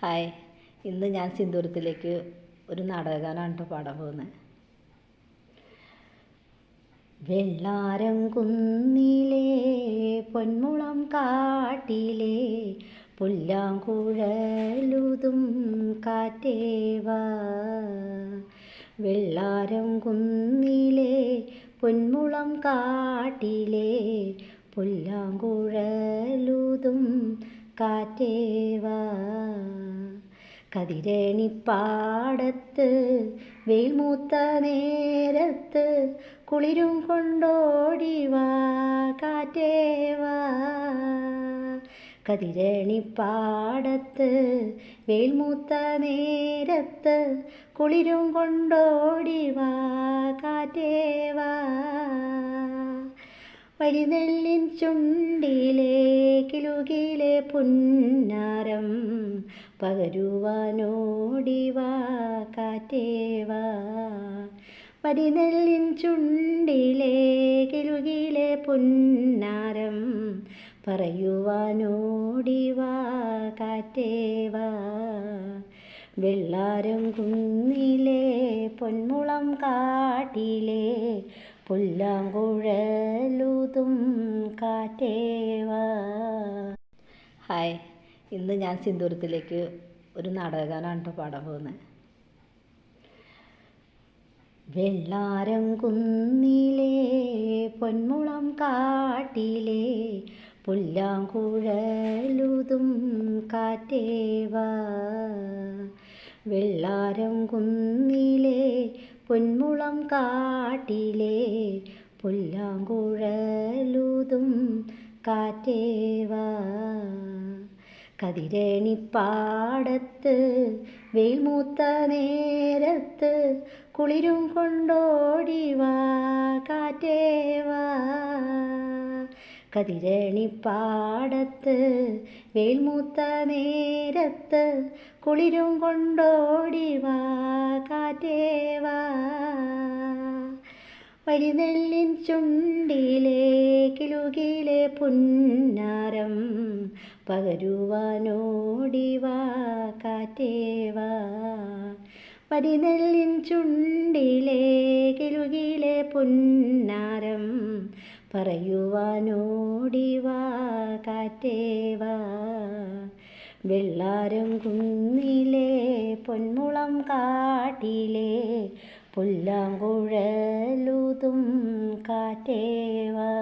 Hi, ഇന്ന് ഞാൻ സിന്ദൂരത്തിലേക്ക് ഒരു നാടകഗാനമാണ് കേട്ടോ പാടാൻ പോകുന്നത്. വെള്ളാരം കുന്നിലെ പൊന്മുളം കാട്ടിലെ പുല്ലാങ്കുഴലുതും കാറ്റേവാ. വെള്ളാരം കുന്നിലെ പൊന്മുളം കാട്ടിലെ പുല്ലാങ്കുഴലുതും കാറ്റേവാ. കതിരേണിപ്പാടത്ത് വെയിൽമൂത്ത നേരത്ത് കുളിരും കൊണ്ടോടിവാ കാറ്റേവാ. കതിരേണിപ്പാടത്ത് വെയിൽമൂത്ത നേരത്ത് കുളിരും കൊണ്ടോടിവാ കാറ്റേവാ. വരിനെല്ലിൻ ചുണ്ടിലെ കിലുകിലെ പുന്നാരം പകരുവാനോടിവാ കാറ്റേവാ. വരിനെല്ലിൻ ചുണ്ടിലെ കിലുകിലെ പുന്നാരം പറയുവാനോടിവാ കാറ്റേവാ. വെള്ളാരം കുന്നിലെ പൊന്മുളം കാട്ടിലെ പുല്ലാങ്കുഴലുതും കാറ്റേവാ. ഹായ്, ഇന്ന് ഞാൻ സിന്ദൂരത്തിലേക്ക് ഒരു നാടകഗാനമാണ് കേട്ടോ പാടാൻ പോകുന്നത്. വെള്ളാരം കുന്നിലെ പൊന്മുളം കാട്ടിലെ പുല്ലാങ്കുഴലുതും കാറ്റേവാ. വെള്ളാരം കുന്നിലെ പൊന്മുളം കാട്ടിലെ പുല്ലാങ്കുഴലുതും കാറ്റേവാ. കതിരേണിപ്പാടത്ത് വെയിൽമൂത്ത നേരത്ത് കുളിരും കൊണ്ടോടിവാ കാറ്റേവാ. കതിരേണിപ്പാടത്ത് വെയിൽമൂത്ത നേരത്ത് കുളിരും കൊണ്ടോടിവാ കാറ്റേവാ. വരിനെല്ലിൻ ചുണ്ടിലെ കിലുകിലെ പുന്നാരം പകരുവാനോടിവാ കാറ്റേവാ. വരിനെല്ലിൻ ചുണ്ടിലെ കിലുകിലെ പുന്നാരം പറയുവാനോടിവാ കാറ്റേവാ. വെള്ളാരം കുന്നിലെ പൊന്മുളം കാട്ടിലെ പുല്ലാങ്കുഴലുതും കാറ്റേവാ.